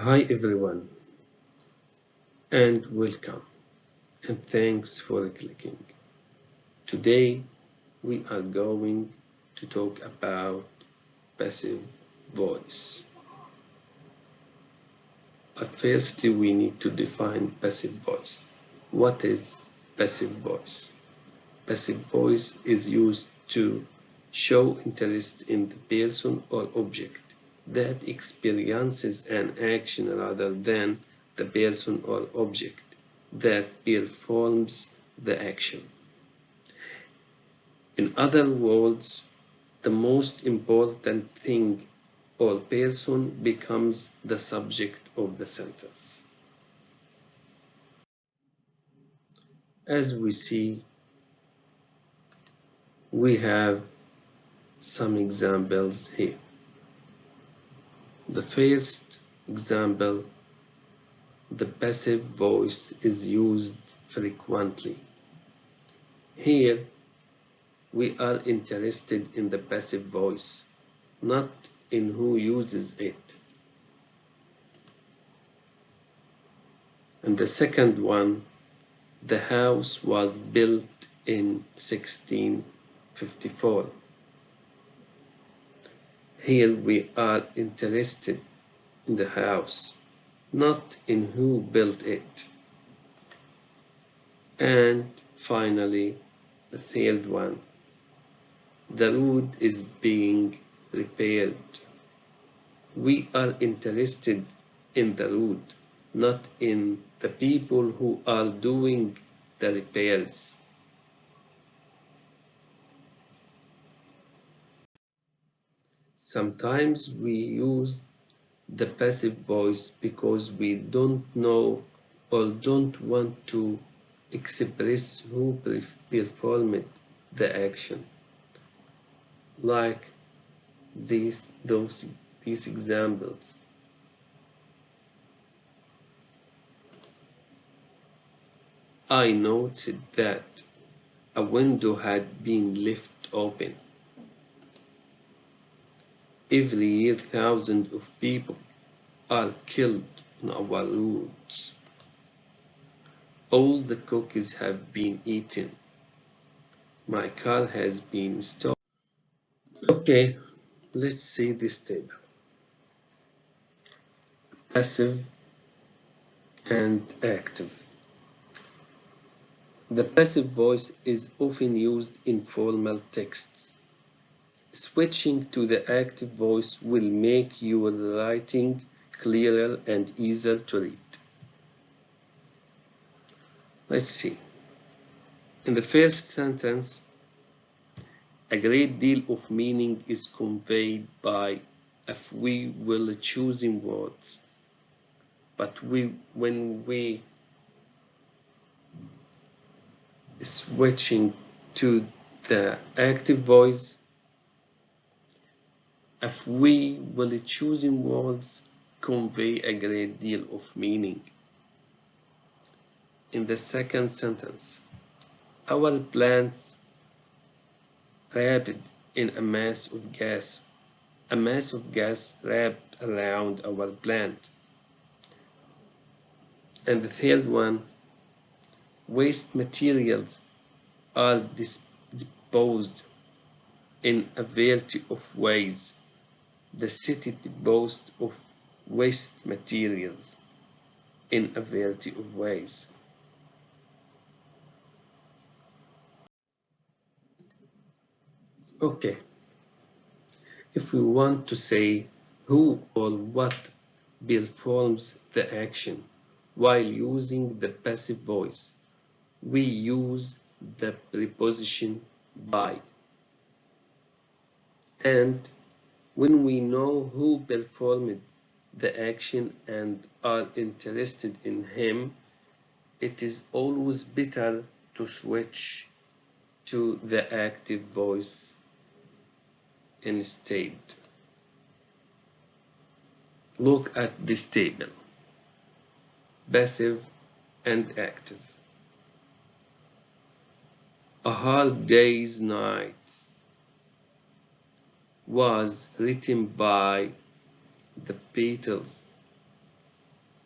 Hi everyone, and welcome, and thanks for clicking. Today we are going to talk about passive voice. But firstly, we need to define passive voice. What is passive voice? Passive voice is used to show interest in the person or object that experiences an action rather than the person or object that performs the action. In other words, the most important thing or person becomes the subject of the sentence. As we see, we have some examples here. The first example, the passive voice is used frequently. Here, we are interested in the passive voice, not in who uses it. And the second one, the house was built in 1654. Here we are interested in the house, not in who built it. And finally, the third one, the road is being repaired. We are interested in the road, not in the people who are doing the repairs. Sometimes we use the passive voice because we don't know or don't want to express who performed the action. Like these examples. I noted that a window had been left open. Every year, thousands of people are killed on our roads. All the cookies have been eaten. My car has been stolen. Okay, let's see this table. Passive and active. The passive voice is often used in formal texts. Switching to the active voice will make your writing clearer and easier to read. Let's see. In the first sentence, a great deal of meaning is conveyed by if we will choosing words. But when we switching to the active voice, if we will choosing words convey a great deal of meaning. In the second sentence, our plants wrapped in a mass of gas. A mass of gas wrapped around our plant. And the third one, waste materials are disposed in a variety of ways. The city disposed of waste materials in a variety of ways. Okay, if we want to say who or what performs the action while using the passive voice, we use the preposition by. And when we know who performed the action and are interested in him, it is always better to switch to the active voice instead. Look at this table, passive and active. A Hard Day's Night was written by the Beatles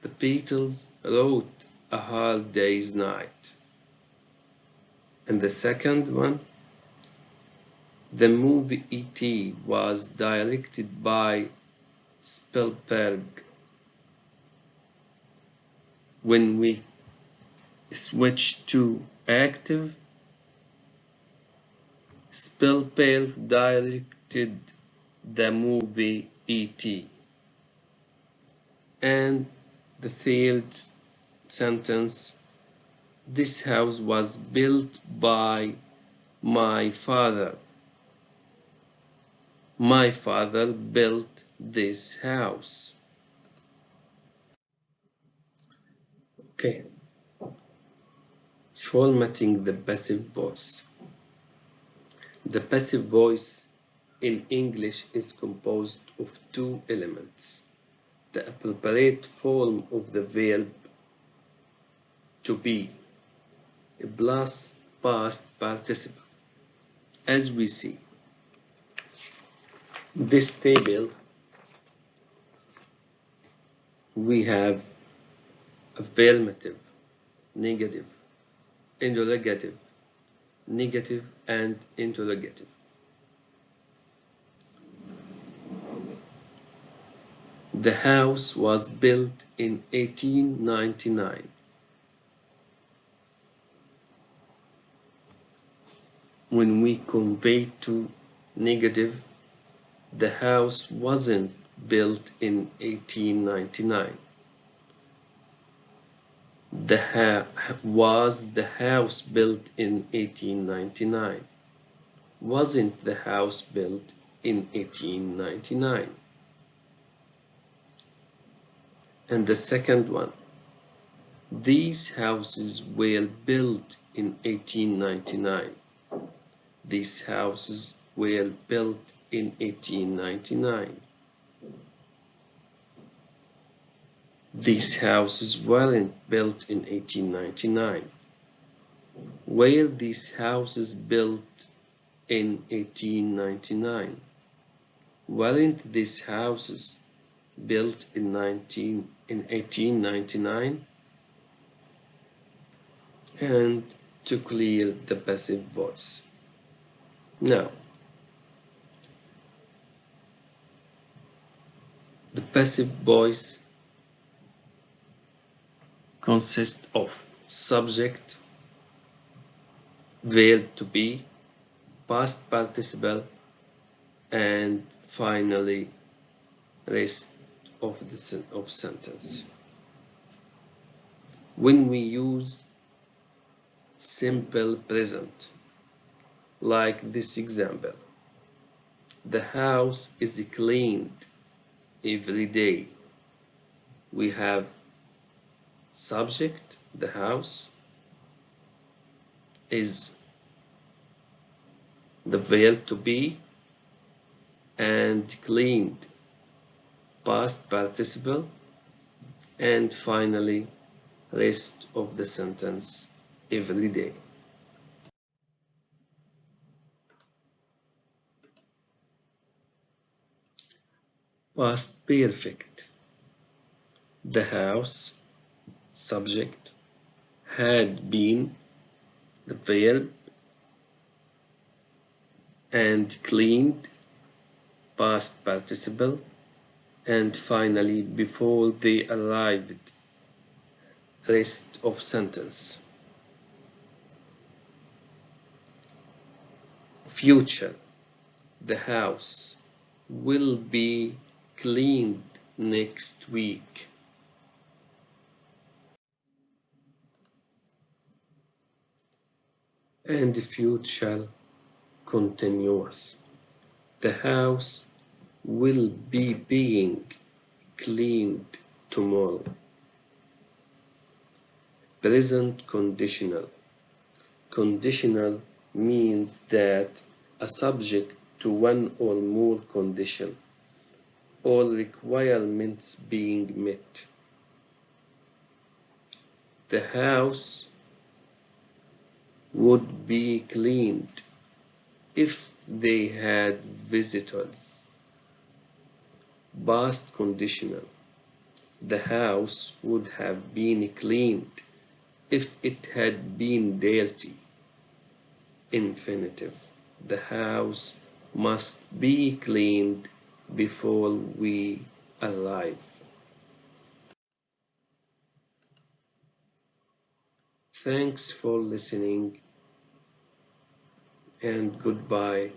The Beatles wrote A Hard Day's Night. And the second one, the movie E.T. was directed by Spielberg. When we switch to active, Spielberg directed the movie E.T. And the third sentence, this house was built by my father. My father built this house. Okay. Formatting the passive voice. The passive voice in English is composed of two elements: the appropriate form of the verb to be plus past participle. As we see, this table, we have affirmative, negative, interrogative, negative, and interrogative. The house was built in 1899. When we convey to negative, the house wasn't built in 1899. Was the house built in 1899? Wasn't the house built in 1899? And the second one, these houses were built in 1899. These houses were built in 1899. These houses weren't built in 1899. Were these houses built in 1899? Weren't these houses built in 1899? And to clear the passive voice. Now, the passive voice consists of subject, verb to be, past participle, and finally rest of the sentence. When we use simple present, like this example, the house is cleaned every day. We have subject, the house, is the verb to be, and cleaned, past participle, and finally rest of the sentence, every day. Past perfect. The house, subject, had been, the verb, and cleaned, past participle, and finally before they arrived, rest of sentence. Future. The house will be cleaned next week. And future continuous. The house will be being cleaned tomorrow. Present conditional. Conditional means that a subject to one or more condition or requirements being met. The house would be cleaned if they had visitors. Past conditional. The house would have been cleaned if it had been dirty. Infinitive. The house must be cleaned before we arrive. Thanks for listening and goodbye.